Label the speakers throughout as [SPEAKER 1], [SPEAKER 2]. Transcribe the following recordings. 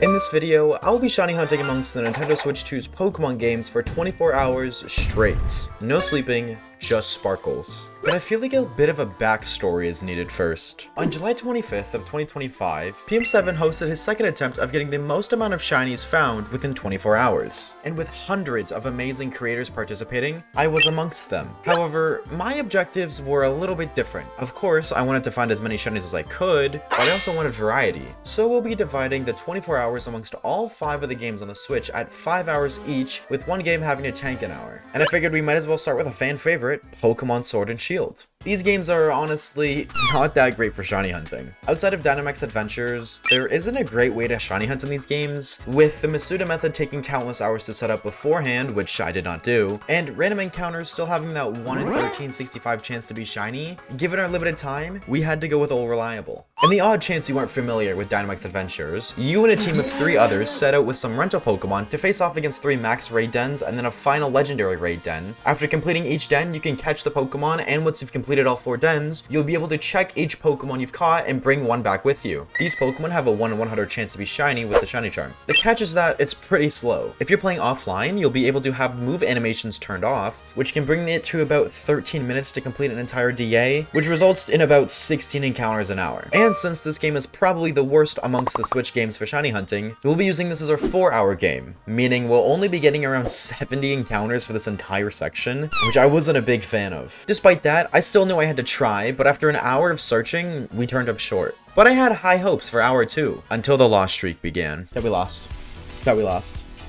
[SPEAKER 1] In this video, I'll be shiny hunting amongst the Nintendo Switch 2's Pokemon games for 24 hours straight. No sleeping, just sparkles. But I feel like a bit of a backstory is needed first. On July 25th of 2025, PM7 hosted his second attempt of getting the most amount of shinies found within 24 hours. And with hundreds of amazing creators participating, I was amongst them. However, my objectives were a little bit different. Of course, I wanted to find as many shinies as I could, but I also wanted variety. So we'll be dividing the 24 hours amongst all 5 of the games on the Switch at 5 hours each, with one game having to tank an hour. And I figured we might as well start with a fan favorite, Pokémon Sword and Shield. These games are honestly not that great for shiny hunting. Outside of Dynamax Adventures, there isn't a great way to shiny hunt in these games, with the Masuda method taking countless hours to set up beforehand, which I did not do, and random encounters still having that 1 in 1365 chance to be shiny. Given our limited time, we had to go with All Reliable. In the odd chance you weren't familiar with Dynamax Adventures, you and a team of 3 others set out with some rental Pokemon to face off against 3 max raid dens and then a final legendary raid den. After completing each den, you can catch the Pokemon, and once you've completed all 4 dens, you'll be able to check each Pokemon you've caught and bring one back with you. These Pokemon have a 1 in 100 chance to be shiny with the shiny charm. The catch is that it's pretty slow. If you're playing offline, you'll be able to have move animations turned off, which can bring it to about 13 minutes to complete an entire DA, which results in about 16 encounters an hour. And since this game is probably the worst amongst the Switch games for shiny hunting, we'll be using this as our 4-hour game, meaning we'll only be getting around 70 encounters for this entire section, which I wasn't a big fan of. Despite that, I still knew I had to try, but after an hour of searching, we turned up short. But I had high hopes for hour 2, until the lost streak began.
[SPEAKER 2] That we lost.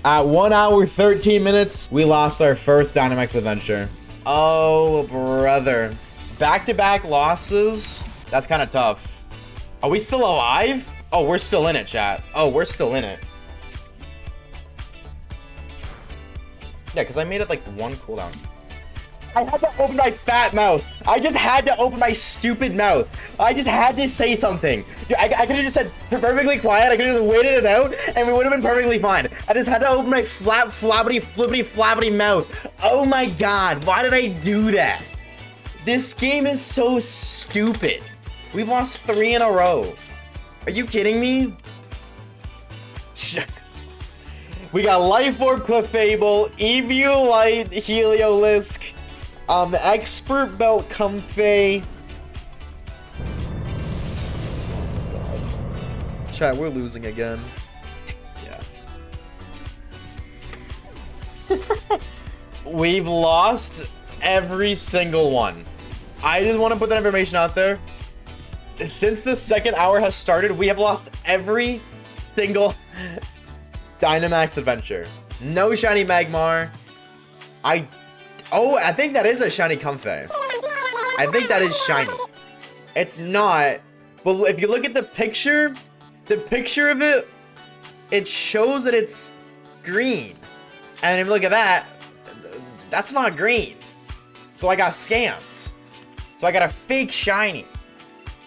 [SPEAKER 2] At 1 hour 13 minutes, we lost our first Dynamax adventure. Oh, brother. Back-to-back losses? That's kind of tough. Are we still alive? Oh, we're still in it, chat. Oh, we're still in it.
[SPEAKER 1] Yeah, because I made it like 1 cooldown.
[SPEAKER 2] I had to open my fat mouth. I just had to open my stupid mouth. I just had to say something. Dude, I could have just said perfectly quiet. I could have just waited it out and we would have been perfectly fine. I just had to open my floppity, flippity, flappity mouth. Oh my god, why did I do that? This game is so stupid. We've lost 3 in a row. Are you kidding me? We got Life Orb, Clefable, Eevee Light, Heliolisk, Expert Belt, Comfey.
[SPEAKER 1] Chat, we're losing again.
[SPEAKER 2] Yeah. We've lost every single one. I just want to put that information out there. Since the second hour has started, we have lost every single Dynamax adventure. No shiny Magmar. I think that is a shiny Comfey. I think that is shiny. It's not, but if you look at the picture of it, it shows that it's green. And if you look at that, that's not green. So I got scammed. So I got a fake shiny.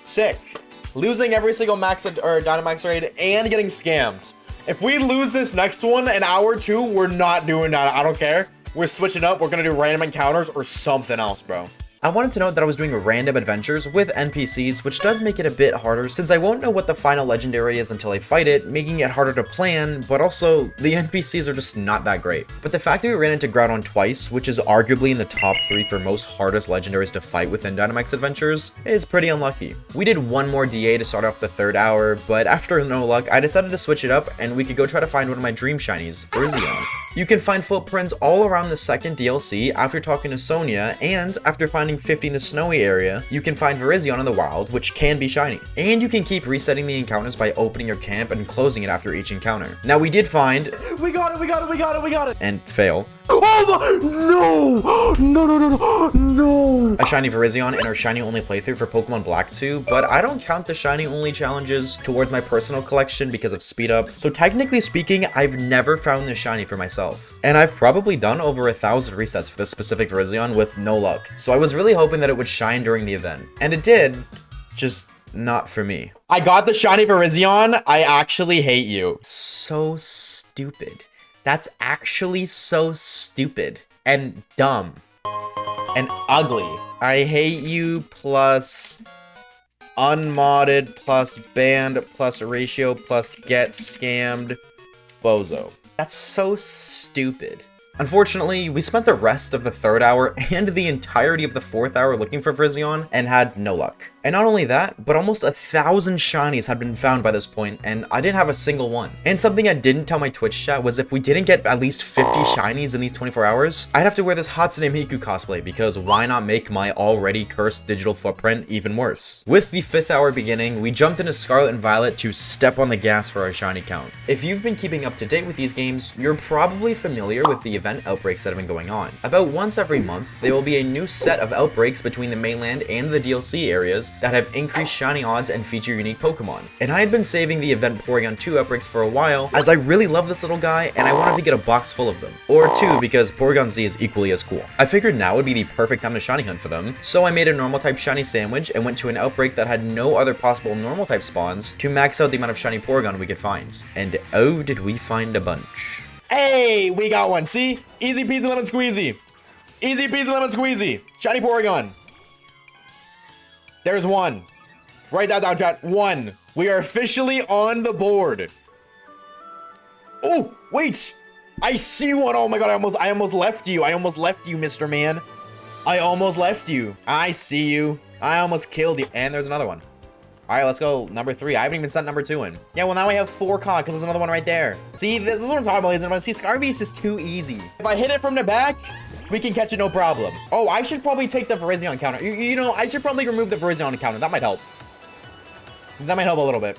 [SPEAKER 2] Sick. Losing every single max or Dynamax raid and getting scammed. If we lose this next one in hour 2, we're not doing that. I don't care. We're switching up. We're gonna do random encounters or something else, bro.
[SPEAKER 1] I wanted to note that I was doing random adventures with NPCs, which does make it a bit harder since I won't know what the final legendary is until I fight it, making it harder to plan, but also the NPCs are just not that great. But the fact that we ran into Groudon twice, which is arguably in the top 3 for most hardest legendaries to fight within Dynamax Adventures, is pretty unlucky. We did 1 more DA to start off the 3rd hour, but after no luck, I decided to switch it up and we could go try to find one of my dream shinies, Virizion. You can find footprints all around the second DLC after talking to Sonia, and after finding 50 in the snowy area, you can find Virizion in the wild, which can be shiny. And you can keep resetting the encounters by opening your camp and closing it after each encounter. Now we did find...
[SPEAKER 2] We got it!
[SPEAKER 1] And fail.
[SPEAKER 2] Oh no!
[SPEAKER 1] A shiny Virizion in our shiny only playthrough for Pokemon Black 2, but I don't count the shiny only challenges towards my personal collection because of speed up. So technically speaking, I've never found this shiny for myself. And I've probably done over 1,000 resets for this specific Virizion with no luck. So I was really hoping that it would shine during the event. And it did, just not for me.
[SPEAKER 2] I got the shiny Virizion. I actually hate you.
[SPEAKER 1] So stupid. That's actually so stupid and dumb and ugly. I hate you plus
[SPEAKER 2] unmodded plus banned plus ratio plus get scammed bozo.
[SPEAKER 1] That's so stupid. Unfortunately, we spent the rest of the 3rd hour and the entirety of the 4th hour looking for Virizion and had no luck. And not only that, but almost 1,000 shinies had been found by this point, and I didn't have a single one. And something I didn't tell my Twitch chat was if we didn't get at least 50 shinies in these 24 hours, I'd have to wear this Hatsune Miku cosplay, because why not make my already cursed digital footprint even worse? With the 5th hour beginning, we jumped into Scarlet and Violet to step on the gas for our shiny count. If you've been keeping up to date with these games, you're probably familiar with the event outbreaks that have been going on. About once every month, there will be a new set of outbreaks between the mainland and the DLC areas that have increased shiny odds and feature unique Pokemon. And I had been saving the event Porygon 2 outbreaks for a while, as I really love this little guy and I wanted to get a box full of them. Or 2, because Porygon Z is equally as cool. I figured now would be the perfect time to shiny hunt for them, so I made a normal type shiny sandwich and went to an outbreak that had no other possible normal type spawns to max out the amount of shiny Porygon we could find. And oh, did we find a bunch.
[SPEAKER 2] Hey, we got one. See? Easy peasy lemon squeezy. Easy peasy lemon squeezy. Shiny Porygon. There's one. Write that down, chat. One. We are officially on the board. Oh, wait. I see one. Oh my god, I almost left you. I almost left you, Mr. Man. I almost left you. I see you. I almost killed you. And there's another one. All right, let's go number 3. I haven't even sent number 2 in. Yeah, well, now we have 4 cog because there's another one right there. See, this is what I'm talking about, ladies and gentlemen. See, Scarby is just too easy. If I hit it from the back, we can catch it no problem. Oh, I should probably take the Virizion counter. You know, I should probably remove the Virizion counter. That might help. That might help a little bit.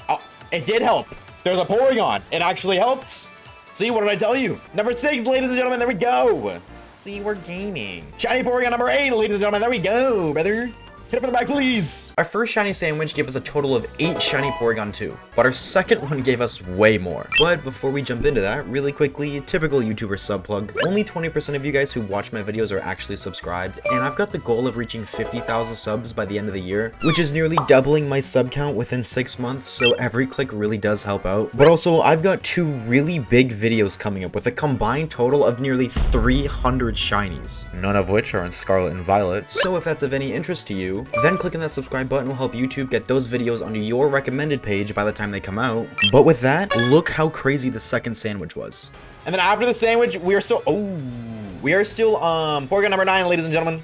[SPEAKER 2] Oh, it did help. There's a Porygon. It actually helps. See, what did I tell you? Number 6, ladies and gentlemen, there we go. See, we're gaming. Shiny Porygon number 8, ladies and gentlemen, there we go, brother. Hit it from the back, please.
[SPEAKER 1] Our first shiny sandwich gave us a total of 8 shiny Porygon 2, but our second one gave us way more. But before we jump into that, really quickly, typical YouTuber sub plug, only 20% of you guys who watch my videos are actually subscribed, and I've got the goal of reaching 50,000 subs by the end of the year, which is nearly doubling my sub count within 6 months, so every click really does help out. But also, I've got 2 really big videos coming up with a combined total of nearly 300 shinies, none of which are in Scarlet and Violet. So if that's of any interest to you, then clicking that subscribe button will help YouTube get those videos onto your recommended page by the time they come out. But with that, look how crazy the second sandwich was.
[SPEAKER 2] And then after the sandwich, we are still Porygon number 9, ladies and gentlemen.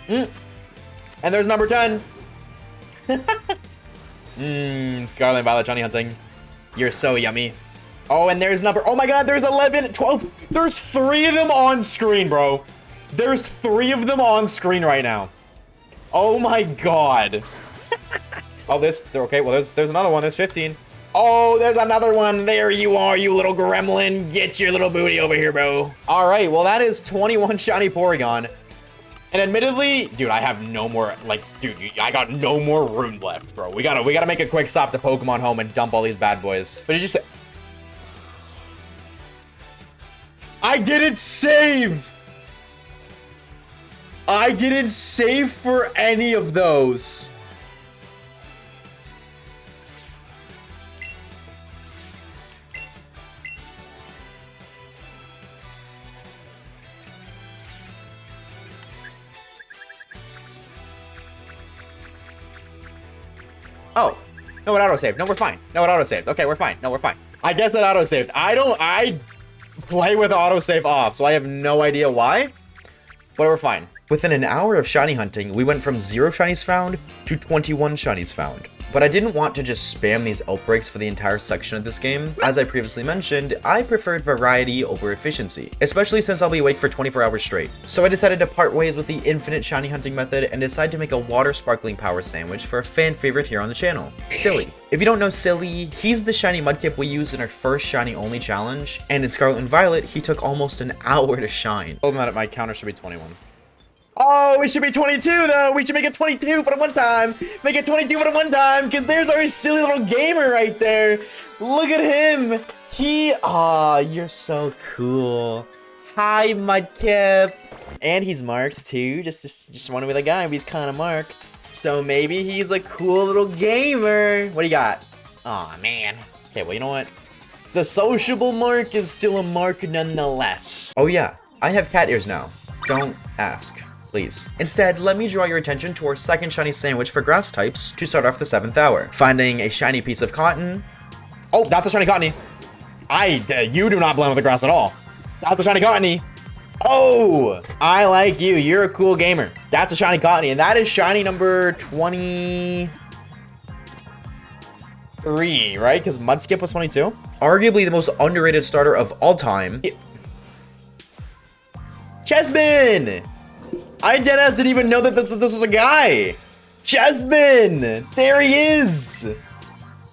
[SPEAKER 2] And there's number 10. Scarlet and Violet shiny hunting. You're so yummy. Oh, and there's number, oh my god, there's 11, 12. There's 3 of them on screen, bro. There's 3 of them on screen right now. Oh my god. Oh, okay, well, there's another one. There's 15. Oh, there's another one. There you are, you little gremlin. Get your little booty over here, bro. All right, well, that is 21 shiny Porygon. And admittedly, dude, I have no more, like, dude, I got no more room left, bro. We gotta make a quick stop to Pokemon Home and dump all these bad boys. What did you say? I didn't save! I didn't save for any of those. Oh, no, it autosaved. No, we're fine. No, it autosaved. Okay, we're fine. No, we're fine. I guess it autosaved. I play with autosave off, so I have no idea why, but we're fine.
[SPEAKER 1] Within an hour of shiny hunting, we went from 0 shinies found to 21 shinies found. But I didn't want to just spam these outbreaks for the entire section of this game. As I previously mentioned, I preferred variety over efficiency, especially since I'll be awake for 24 hours straight. So I decided to part ways with the infinite shiny hunting method and decided to make a water sparkling power sandwich for a fan favorite here on the channel, Silly. If you don't know Silly, he's the shiny mudkip we used in our first shiny only challenge, and in Scarlet and Violet, he took almost an hour to shine.
[SPEAKER 2] Told him that my counter should be 21. Oh, we should be 22 though. We should make it 22 for the one time. Make it 22 for the one time, because there's our silly little gamer right there. Look at him. You're so cool. Hi, Mudkip. And he's marked too. Just want to be the guy, but he's kind of marked. So maybe he's a cool little gamer. What do you got? Aw, man. Okay, well, you know what? The sociable mark is still a mark nonetheless.
[SPEAKER 1] Oh yeah, I have cat ears now. Don't ask. please. Instead, let me draw your attention to our second shiny sandwich for grass types to start off the 7th hour. Finding a shiny piece of cotton.
[SPEAKER 2] Oh, that's a shiny cottony. You do not blend with the grass at all. That's a shiny cottony. Oh, I like you. You're a cool gamer. That's a shiny cottony, and that is shiny number 23, right? Because Mudskip was 22.
[SPEAKER 1] Arguably the most underrated starter of all time.
[SPEAKER 2] Chessman! I deadass didn't even know that this was a guy. Chessman! There he is!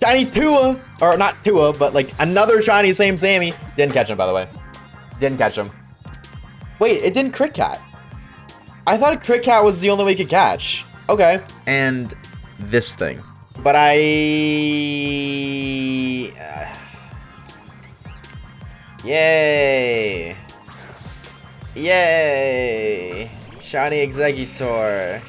[SPEAKER 2] Shiny Tua. Or not Tua, but like another shiny same Sammy. Didn't catch him, by the way. Didn't catch him. Wait, it didn't crit cat. I thought a crit cat was the only way you could catch. Okay.
[SPEAKER 1] And this thing.
[SPEAKER 2] But Yay. Yay. Shiny Executor.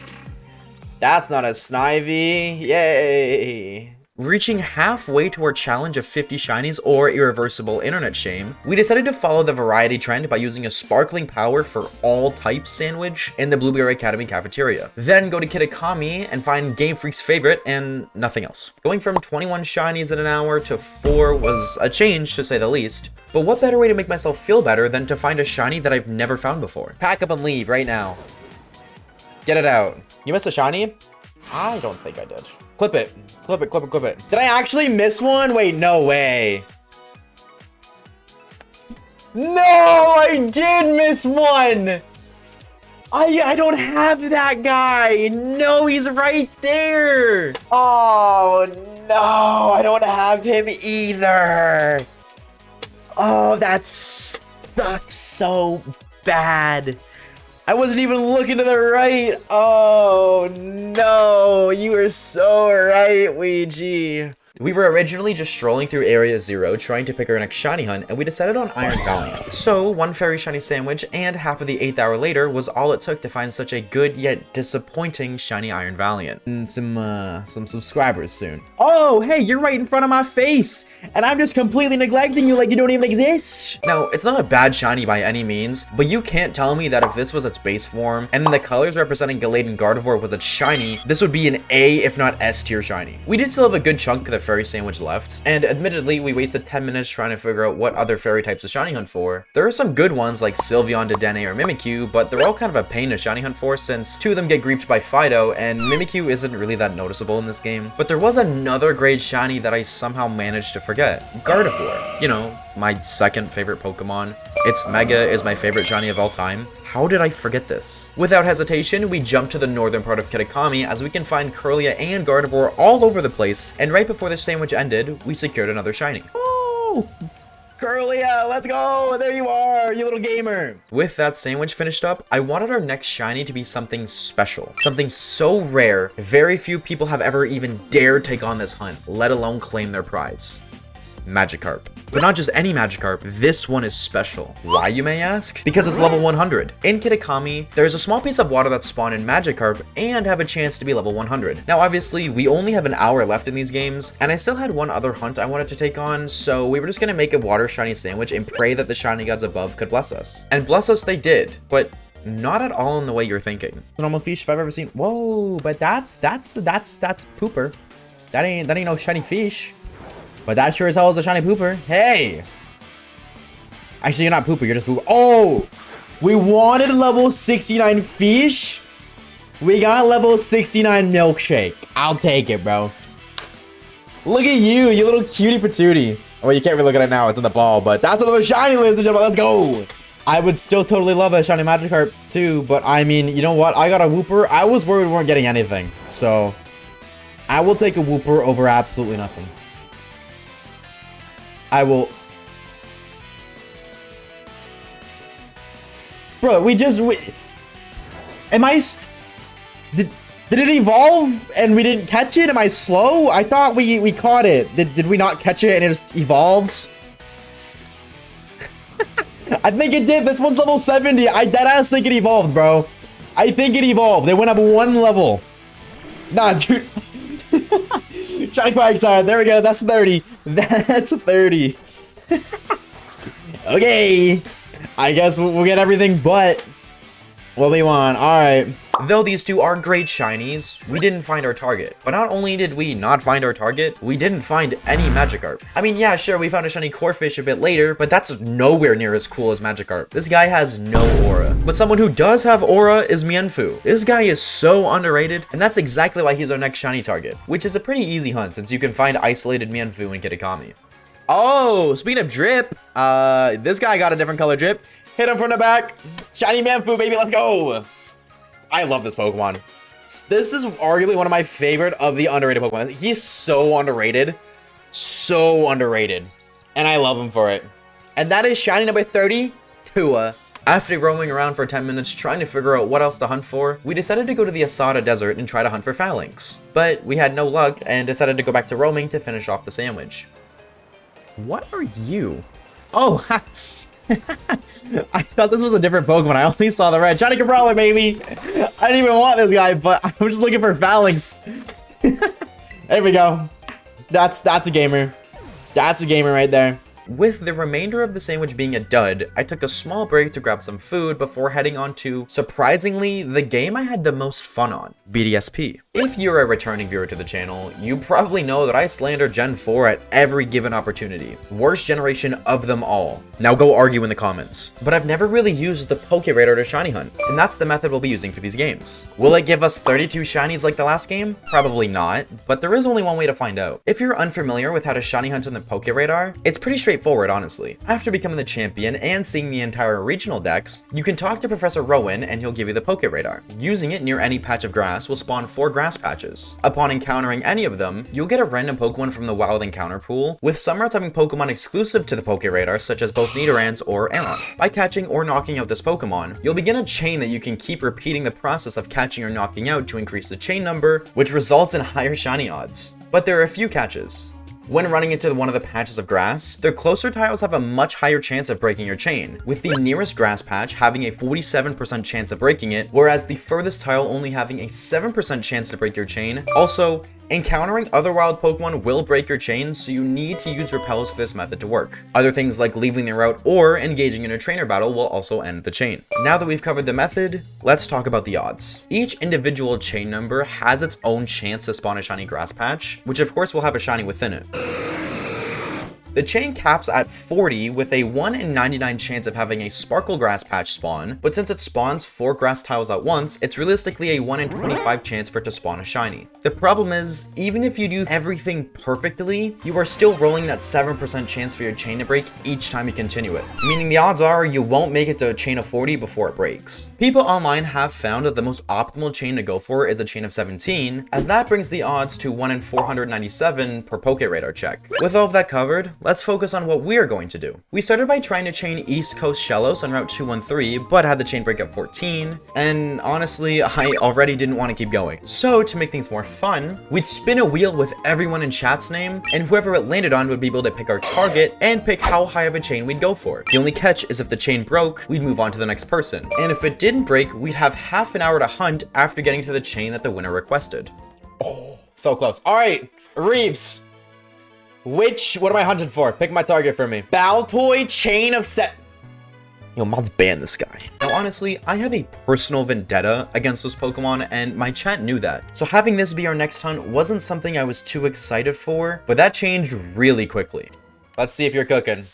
[SPEAKER 2] That's not a Snivy. Yay.
[SPEAKER 1] Reaching halfway to our challenge of 50 shinies or irreversible internet shame, we decided to follow the variety trend by using a sparkling power for all types sandwich in the Blueberry Academy cafeteria. Then go to Kitakami and find Game Freak's favorite and nothing else. Going from 21 shinies in an hour to 4 was a change, to say the least. But what better way to make myself feel better than to find a shiny that I've never found before?
[SPEAKER 2] Pack up and leave right now. Get it out. You missed a shiny? I don't think I did. Clip it. Clip it, clip it, clip it. Did I actually miss one? Wait, no way. No, I did miss one. I don't have that guy. No, he's right there. Oh, no, I don't have him either. Oh, that sucks so bad. I wasn't even looking to the right. Oh, no. You are so right, Ouija.
[SPEAKER 1] We were originally just strolling through Area 0 trying to pick our next shiny hunt, and we decided on Iron Valiant. So, one fairy shiny sandwich and half of the 8th hour later was all it took to find such a good yet disappointing shiny Iron Valiant.
[SPEAKER 2] And some subscribers soon. Oh, hey, you're right in front of my face, and I'm just completely neglecting you like you don't even exist.
[SPEAKER 1] Now, it's not a bad shiny by any means, but you can't tell me that if this was its base form, and then the colors representing Gallade and Gardevoir was its shiny, this would be an A if not S tier shiny. We did still have a good chunk of the fairy sandwich left, and admittedly we wasted 10 minutes trying to figure out what other fairy types to shiny hunt for. There are some good ones like Sylveon, Dedenne, or Mimikyu, but they're all kind of a pain to shiny hunt for since 2 of them get griefed by Fido, and Mimikyu isn't really that noticeable in this game. But there was another great shiny that I somehow managed to forget. Gardevoir. You know, my second favorite Pokemon. Its Mega is my favorite shiny of all time. How did I forget this? Without hesitation, we jump to the northern part of Kitakami as we can find Kirlia and Gardevoir all over the place, and right before the sandwich ended, we secured another shiny.
[SPEAKER 2] Oh! Kirlia, let's go! There you are, you little gamer!
[SPEAKER 1] With that sandwich finished up, I wanted our next shiny to be something special. Something so rare, very few people have ever even dared take on this hunt, let alone claim their prize. Magikarp. But not just any Magikarp, this one is special. Why, you may ask? Because it's level 100. In Kitakami, there's a small piece of water that spawn in Magikarp and have a chance to be level 100. Now obviously, we only have an hour left in these games, and I still had one other hunt I wanted to take on, so we were just gonna make a water shiny sandwich and pray that the shiny gods above could bless us. And bless us they did, but not at all in the way you're thinking.
[SPEAKER 2] Normal fish if I've ever seen. Whoa, but that's pooper. That ain't no shiny fish. But that sure as hell is a shiny pooper. Hey! Actually, you're not pooper, you're just pooper. Oh! We wanted level 69 fish. We got level 69 milkshake. I'll take it, bro. Look at you little cutie patootie. Well, you can't really look at it now, it's in the ball, but that's another shiny, ladies and gentlemen. Let's go! I would still totally love a shiny Magikarp too, but I mean, you know what? I got a Wooper. I was worried we weren't getting anything. So, I will take a Wooper over absolutely nothing. I will. Bro, am I? Did it evolve and we didn't catch it? Am I slow? I thought we caught it. Did we not catch it and it just evolves? I think it did. This one's level 70. I deadass think it evolved, bro. I think it evolved. They went up 1 level. Nah, dude. Shiny Quagsire. There we go. That's 30. That's 30. Okay. I guess we'll get everything but What we want? All right.
[SPEAKER 1] Though these two are great shinies, we didn't find our target. But not only did we not find our target, we didn't find any Magikarp. I mean, yeah, sure, we found a shiny Corphish a bit later, but that's nowhere near as cool as Magikarp. This guy has no aura. But someone who does have aura is Mienfoo. This guy is so underrated, and that's exactly why he's our next shiny target, which is a pretty easy hunt since you can find isolated Mienfoo in Kitakami.
[SPEAKER 2] Oh, speaking of drip, this guy got a different color drip. Hit him from the back. Shiny Mienfoo, baby, let's go. I love this Pokemon. This is arguably one of my favorite of the underrated Pokemon. He's so underrated. So underrated. And I love him for it. And that is shiny number 30, Tua.
[SPEAKER 1] After roaming around for 10 minutes trying to figure out what else to hunt for, we decided to go to the Asada Desert and try to hunt for Phalanx. But we had no luck and decided to go back to roaming to finish off the sandwich.
[SPEAKER 2] What are you? Oh, I thought this was a different Pokemon. I only saw the red. Shiny Cabrawler, baby. I didn't even want this guy, but I'm just looking for Phalanx. There we go. That's a gamer. That's a gamer right there.
[SPEAKER 1] With the remainder of the sandwich being a dud, I took a small break to grab some food before heading on to, surprisingly, the game I had the most fun on, BDSP. If you're a returning viewer to the channel, you probably know that I slander Gen 4 at every given opportunity. Worst generation of them all. Now go argue in the comments. But I've never really used the Pokéradar to shiny hunt, and that's the method we'll be using for these games. Will it give us 32 shinies like the last game? Probably not, but there is only one way to find out. If you're unfamiliar with how to shiny hunt on the Pokéradar, it's pretty straightforward, honestly. After becoming the champion and seeing the entire regional decks, you can talk to Professor Rowan and he'll give you the Pokéradar. Using it near any patch of grass will spawn 4 grass patches. Upon encountering any of them, you'll get a random Pokemon from the wild encounter pool, with some routes having Pokemon exclusive to the Pokéradar such as both Nidorans or Aron. By catching or knocking out this Pokemon, you'll begin a chain that you can keep repeating the process of catching or knocking out to increase the chain number, which results in higher shiny odds. But there are a few catches. When running into one of the patches of grass, the closer tiles have a much higher chance of breaking your chain, with the nearest grass patch having a 47% chance of breaking it, whereas the furthest tile only having a 7% chance to break your chain. Also, encountering other wild Pokemon will break your chain, so you need to use repels for this method to work. Other things like leaving the route or engaging in a trainer battle will also end the chain. Now that we've covered the method, let's talk about the odds. Each individual chain number has its own chance to spawn a shiny grass patch, which of course will have a shiny within it. The chain caps at 40 with a 1 in 99 chance of having a Sparkle Grass patch spawn, but since it spawns 4 grass tiles at once, it's realistically a 1 in 25 chance for it to spawn a shiny. The problem is, even if you do everything perfectly, you are still rolling that 7% chance for your chain to break each time you continue it, meaning the odds are you won't make it to a chain of 40 before it breaks. People online have found that the most optimal chain to go for is a chain of 17, as that brings the odds to 1 in 497 per Pokéradar check. With all of that covered, let's focus on what we're going to do. We started by trying to chain East Coast Shellos on Route 213, but had the chain break at 14, and honestly, I already didn't want to keep going. So to make things more fun, we'd spin a wheel with everyone in chat's name, and whoever it landed on would be able to pick our target and pick how high of a chain we'd go for. The only catch is if the chain broke, we'd move on to the next person. And if it didn't break, we'd have half an hour to hunt after getting to the chain that the winner requested.
[SPEAKER 2] Oh, so close. All right, Reeves. What am I hunting for? Pick my target for me. Baltoy chain of set.
[SPEAKER 1] Yo, mods ban this guy. Now, honestly, I have a personal vendetta against those Pokemon, and my chat knew that. So having this be our next hunt wasn't something I was too excited for, but that changed really quickly.
[SPEAKER 2] Let's see if you're cooking.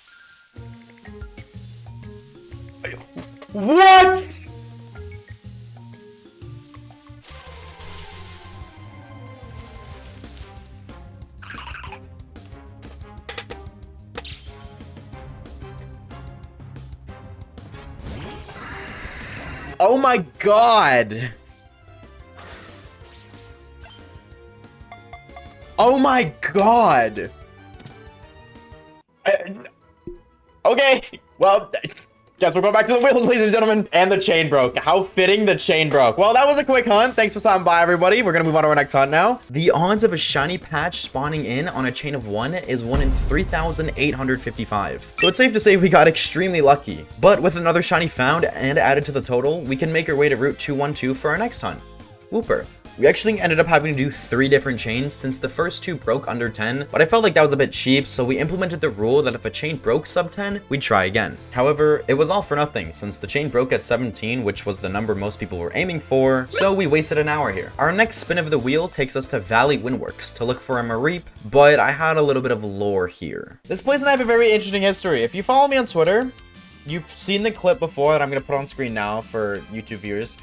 [SPEAKER 2] What? Oh my god! Oh my god! Okay, well, guess we're going back to the wheels, ladies and gentlemen. And the chain broke. How fitting the chain broke. Well, that was a quick hunt. Thanks for stopping by, everybody. We're gonna move on to our next hunt now.
[SPEAKER 1] The odds of a shiny patch spawning in on a chain of 1 is 1 in 3,855. So it's safe to say we got extremely lucky. But with another shiny found and added to the total, we can make our way to Route 212 for our next hunt. Wooper. We actually ended up having to do 3 different chains since the first 2 broke under 10, but I felt like that was a bit cheap, so we implemented the rule that if a chain broke sub 10, we'd try again. However, it was all for nothing since the chain broke at 17, which was the number most people were aiming for, so we wasted an hour here. Our next spin of the wheel takes us to Valley Windworks to look for a Mareep, but I had a little bit of lore here.
[SPEAKER 2] This place and I have a very interesting history. If you follow me on Twitter, you've seen the clip before that I'm going to put on screen now for YouTube viewers.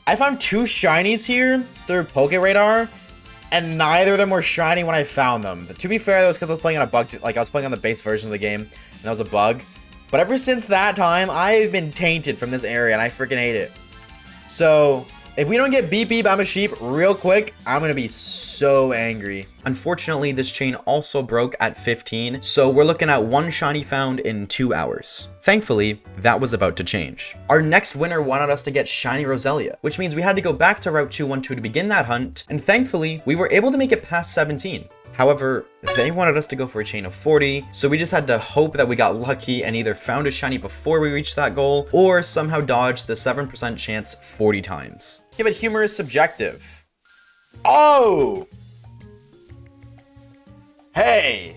[SPEAKER 2] I found 2 shinies here through Pokeradar, and neither of them were shiny when I found them. But to be fair, that was because I was playing on a bug, like I was playing on the base version of the game, and that was a bug. But ever since that time, I've been tainted from this area, and I freaking hate it. So, if we don't get beep beep, I'm a sheep real quick, I'm gonna be so angry.
[SPEAKER 1] Unfortunately, this chain also broke at 15, so we're looking at 1 shiny found in 2 hours. Thankfully, that was about to change. Our next winner wanted us to get shiny Roselia, which means we had to go back to Route 212 to begin that hunt, and thankfully, we were able to make it past 17. However, they wanted us to go for a chain of 40, so we just had to hope that we got lucky and either found a shiny before we reached that goal, or somehow dodged the 7% chance 40 times.
[SPEAKER 2] Yeah, but humor is subjective. Oh! Hey!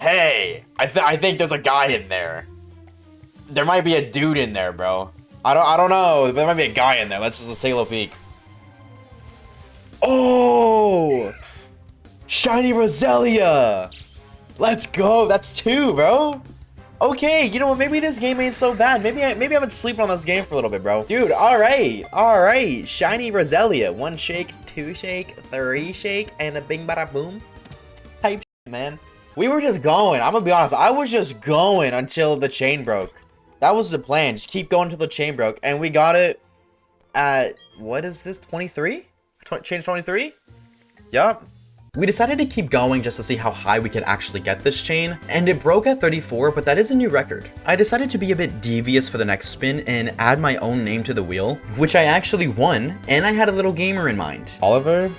[SPEAKER 2] Hey! I think there's a guy in there. There might be a dude in there, bro. I don't know. There might be a guy in there. Let's just take a peek. Oh! Shiny Roselia! Let's go! That's 2, bro! Okay, you know what? Maybe this game ain't so bad. Maybe I've been sleeping on this game for a little bit, bro. Dude, alright. Shiny Roselia. 1 shake, 2 shake, 3 shake, and a bing bada boom. Type shit, man. We were just going. I'm gonna be honest. I was just going until the chain broke. That was the plan. Just keep going until the chain broke. And we got it at, what is this, 23? Chain 23? Yup.
[SPEAKER 1] We decided to keep going just to see how high we could actually get this chain, and it broke at 34, but that is a new record. I decided to be a bit devious for the next spin and add my own name to the wheel, which I actually won, and I had a little gamer in mind.
[SPEAKER 2] Oliver?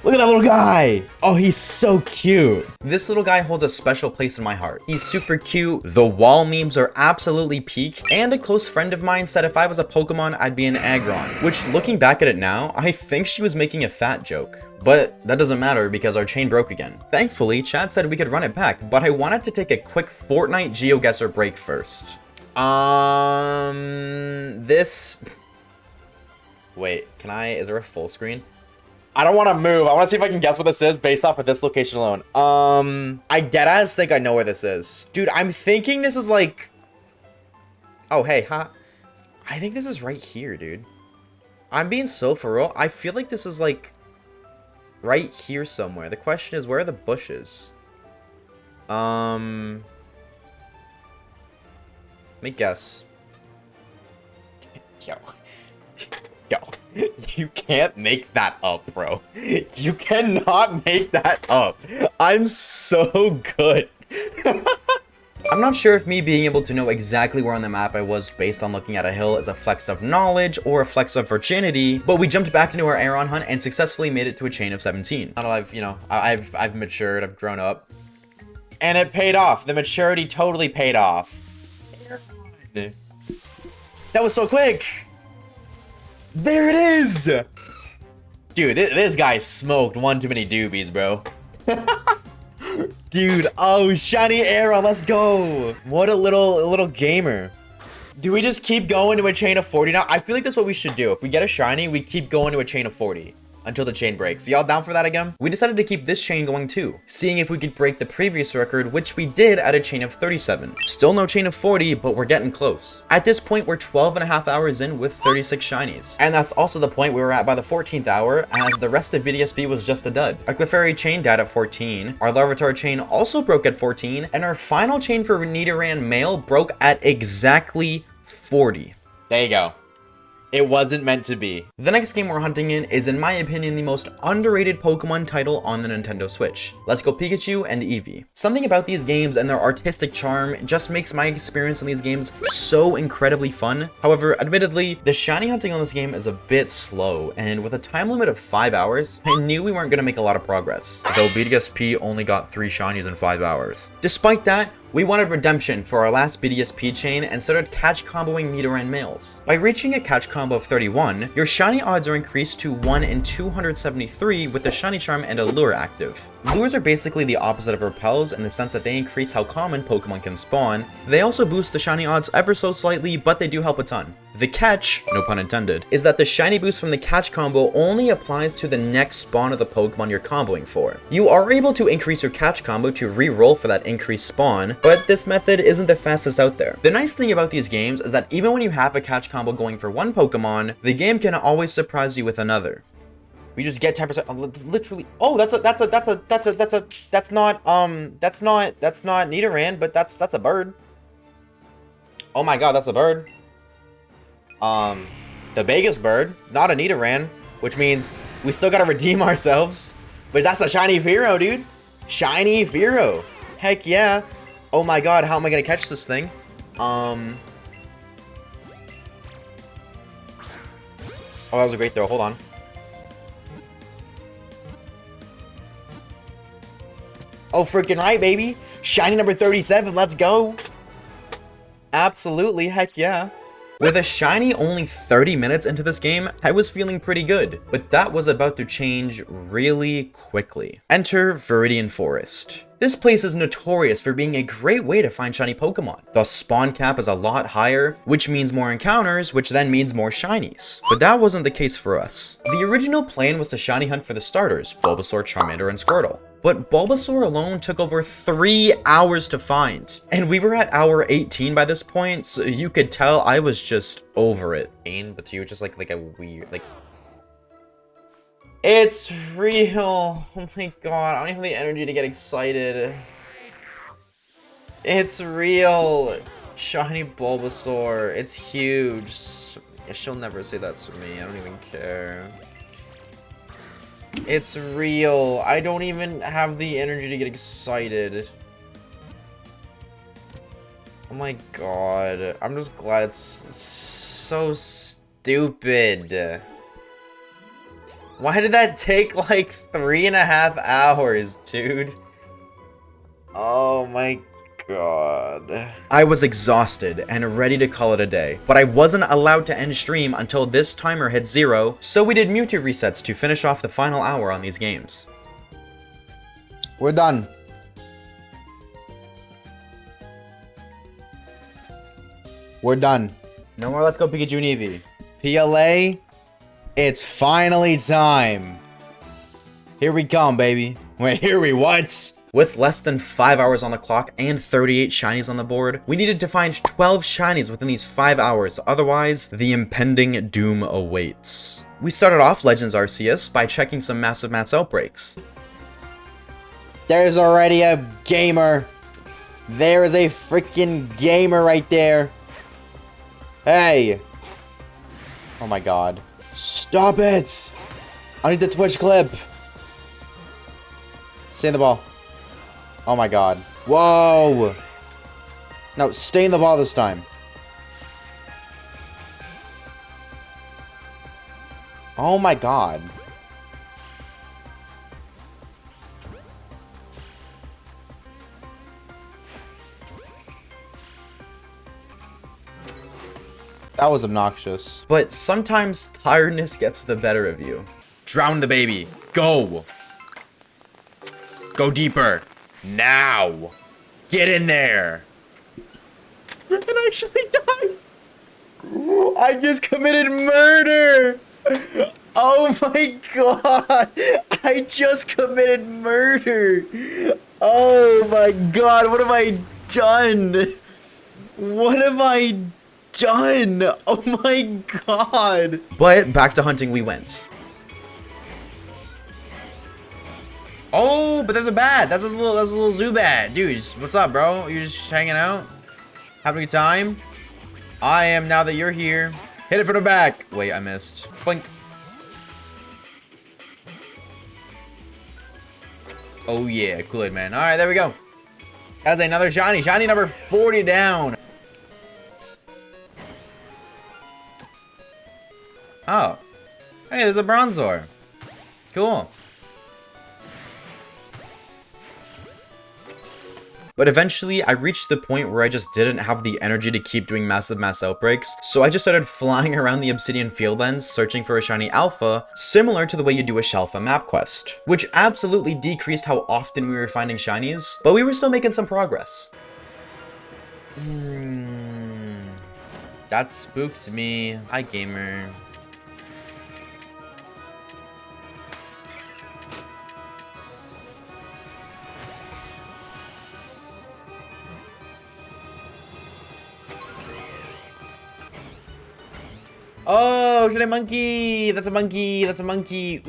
[SPEAKER 2] Look at that little guy! Oh, he's so cute.
[SPEAKER 1] This little guy holds a special place in my heart. He's super cute, the wall memes are absolutely peak, and a close friend of mine said if I was a Pokemon, I'd be an Aggron, which looking back at it now, I think she was making a fat joke. But that doesn't matter because our chain broke again. Thankfully, Chad said we could run it back, but I wanted to take a quick Fortnite GeoGuessr break first.
[SPEAKER 2] Wait, is there a full screen? I don't want to move. I want to see if I can guess what this is based off of this location alone. I deadass think I know where this is. Dude, I'm thinking this is like... Oh, hey, huh? I think this is right here, dude. I'm being so for real. I feel like this is like... right here somewhere. The question is, where are the bushes? Let me guess. Yo, you can't make that up, bro. You cannot make that up. I'm so good.
[SPEAKER 1] I'm not sure if me being able to know exactly where on the map I was based on looking at a hill is a flex of knowledge or a flex of virginity, but we jumped back into our Aeron hunt and successfully made it to a chain of 17. I've matured, I've grown up. And it paid off. The maturity totally paid off.
[SPEAKER 2] That was so quick. There it is. Dude, this guy smoked one too many doobies, bro. Dude, oh, shiny Aeron, let's go. What a little gamer. Do we just keep going to a chain of 40 now? I feel like that's what we should do. If we get a shiny, we keep going to a chain of 40 until the chain breaks. Y'all down for that again?
[SPEAKER 1] We decided to keep this chain going too, seeing if we could break the previous record, which we did at a chain of 37. Still no chain of 40, but we're getting close. At this point, we're 12.5 hours in with 36 shinies. And that's also the point we were at by the 14th hour, as the rest of BDSP was just a dud. Our Clefairy chain died at 14, our Larvitar chain also broke at 14, and our final chain for Nidoran male broke at exactly 40.
[SPEAKER 2] There you go. It wasn't meant to be.
[SPEAKER 1] The next game we're hunting in is, in my opinion, the most underrated Pokemon title on the Nintendo Switch. Let's Go Pikachu and Eevee. Something about these games and their artistic charm just makes my experience in these games so incredibly fun. However, admittedly, the shiny hunting on this game is a bit slow, and with a time limit of 5 hours, I knew we weren't going to make a lot of progress. Though BDSP only got 3 shinies in 5 hours. Despite that, We wanted redemption for our last BDSP chain and started catch comboing Nidoran males. By reaching a catch combo of 31, your shiny odds are increased to 1 in 273 with the shiny charm and a lure active. Lures are basically the opposite of repels in the sense that they increase how common Pokemon can spawn. They also boost the shiny odds ever so slightly, but they do help a ton. The catch, no pun intended, is that the shiny boost from the catch combo only applies to the next spawn of the Pokemon you're comboing for. You are able to increase your catch combo to re-roll for that increased spawn, but this method isn't the fastest out there. The nice thing about these games is that even when you have a catch combo going for one Pokemon, the game can always surprise you with another. We just get 10%, literally. Oh, that's not Nidoran, but that's a bird. Oh my god, that's a bird. The biggest bird, not a Nidoran, which means we still gotta redeem ourselves. But that's a shiny Fearow, dude. Shiny Fearow. Heck yeah. Oh my god, how am I gonna catch this thing? Oh, that was a great throw. Hold on. Oh, freaking right, baby. Shiny number 37. Let's go. Absolutely. Heck yeah. With a shiny only 30 minutes into this game, I was feeling pretty good, but that was about to change really quickly. Enter Viridian Forest. This place is notorious for being a great way to find shiny Pokemon. The spawn cap is a lot higher, which means more encounters, which then means more shinies. But that wasn't the case for us. The original plan was to shiny hunt for the starters, Bulbasaur, Charmander, and Squirtle. But Bulbasaur alone took over 3 hours to find. And we were at hour 18 by this point, so you could tell I was just over it. But to you, just like a weird, like... It's real. Oh my god, I don't even have the energy to get excited. It's real. Shiny Bulbasaur. It's huge. She'll never say that to me. I don't even care. It's real. I don't even have the energy to get excited. Oh my god. I'm just glad it's so stupid. Why did that take like 3.5 hours, dude? Oh my god. I was exhausted and ready to call it a day, but I wasn't allowed to end stream until this timer hit 0, so we did Mewtwo resets to finish off the final hour on these games. We're done. We're done. No more Let's Go Pikachu and Eevee. PLA, it's finally time. Here we come, baby. Wait, here we what? With less than 5 hours on the clock and 38 shinies on the board, we needed to find 12 shinies within these 5 hours, otherwise the impending doom awaits. We started off Legends Arceus by checking some massive mats outbreaks. There's already a gamer. There is a freaking gamer right there. Hey. Oh my god. Stop it. I need the Twitch clip. Stay in the ball. Oh my god. Whoa. No, stay in the ball this time. Oh my god. That was obnoxious. But sometimes tiredness gets the better of you. Drown the baby. Go. Go deeper. Now. Get in there. It actually died. I just committed murder. Oh my god. I just committed murder. Oh my god. What have I done? What have I done? Oh my god. But back to hunting we went. Oh, but there's a bat. That's a little Zubat. Dude, what's up, bro? You just hanging out? Having a good time? I am now that you're here. Hit it from the back. Wait, I missed. Blink. Oh yeah, Kool-Aid man. All right, there we go. That's another shiny. Shiny number 40 down. Oh. Hey, there's a Bronzor. Cool. But eventually, I reached the point where I just didn't have the energy to keep doing massive mass outbreaks, so I just started flying around the Obsidian Fieldlands searching for a shiny alpha, similar to the way you do a Shelfa map quest, which absolutely decreased how often we were finding shinies, but we were still making some progress. That spooked me. Hi, gamer. Oh, shit, a monkey! That's a monkey! That's a monkey!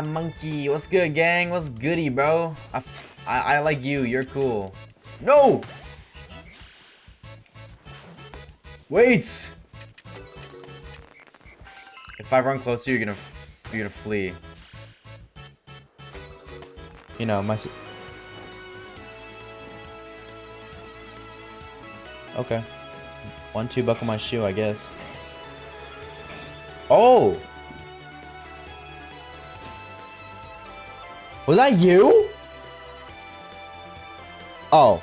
[SPEAKER 1] Monkey! What's good, gang? What's goody, bro? I like you. You're cool. No! Wait! If I run close to you, you're gonna flee. You know, okay. 1-2 buckle my shoe, I guess. Oh! Was that you? Oh.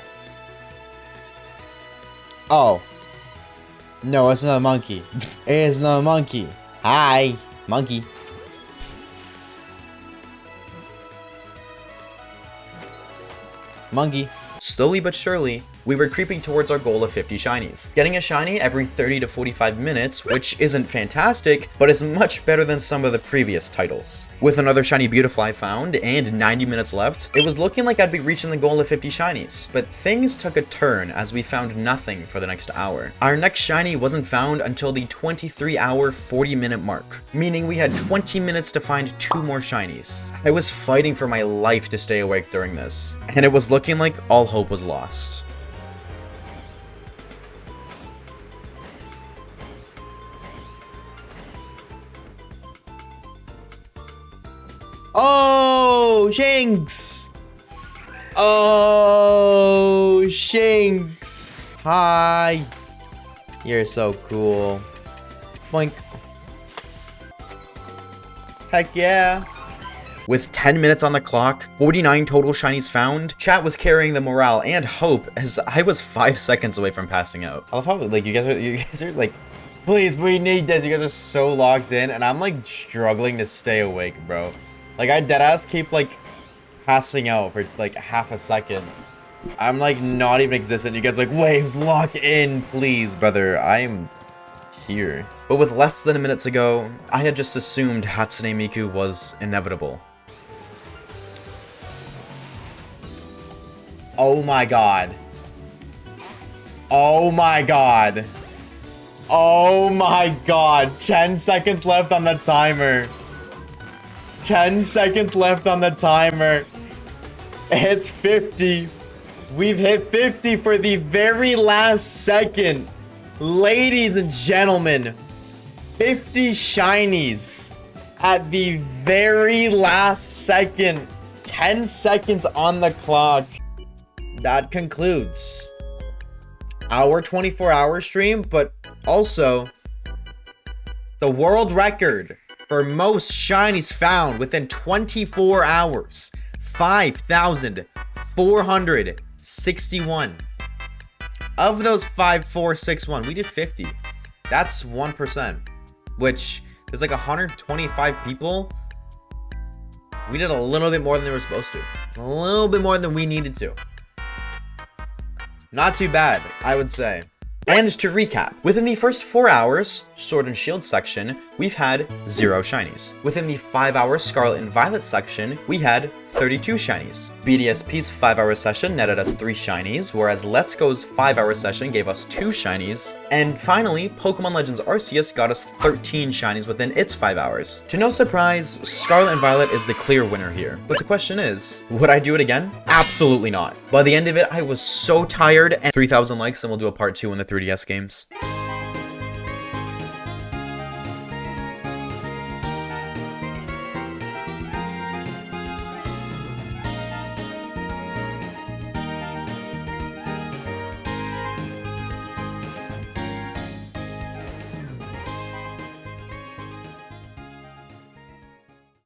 [SPEAKER 1] Oh. No, it's not a monkey. It's not a monkey. Hi, monkey. Monkey. Slowly but surely, we were creeping towards our goal of 50 shinies. Getting a shiny every 30 to 45 minutes, which isn't fantastic, but is much better than some of the previous titles. With another shiny Beautifly found and 90 minutes left, it was looking like I'd be reaching the goal of 50 shinies. But things took a turn as we found nothing for the next hour. Our next shiny wasn't found until the 23-hour 40-minute mark, meaning we had 20 minutes to find 2 more shinies. I was fighting for my life to stay awake during this, and it was looking like all hope was lost. Oh, Shanks! Oh, Shanks! Hi! You're so cool. Boink. Heck yeah! With 10 minutes on the clock, 49 total shinies found, chat was carrying the morale and hope as I was 5 seconds away from passing out. I love how, like, you guys are like, please, we need this. You guys are so locked in, and I'm, like, struggling to stay awake, bro. Like, I deadass keep, like, passing out for, like, half a second. I'm, like, not even existent. You guys are like, Waves, lock in, please, brother. I'm here. But with less than a minute to go, I had just assumed Hatsune Miku was inevitable. Oh my god. Oh my god. Oh my god. 10 seconds left on the timer. 10 seconds left on the timer. It's 50. We've hit 50 for the very last second. Ladies and gentlemen, 50 shinies at the very last second. 10 seconds on the clock. That concludes our 24-hour stream, but also the world record for most shinies found within 24 hours. 5,461. Of those 5,461, we did 50. That's 1%, which there's like 125 people. We did a little bit more than they were supposed to. A little bit more than we needed to. Not too bad, I would say. And to recap, within the first 4 hours, Sword and Shield section, we've had 0 shinies. Within the 5-hour Scarlet and Violet section, we had 32 shinies. BDSP's 5-hour session netted us 3 shinies, whereas Let's Go's 5-hour session gave us 2 shinies. And finally, Pokemon Legends Arceus got us 13 shinies within its 5 hours. To no surprise, Scarlet and Violet is the clear winner here. But the question is, would I do it again? Absolutely not. By the end of it, I was so tired, and 3,000 likes and we'll do a part 2 in the 3DS games.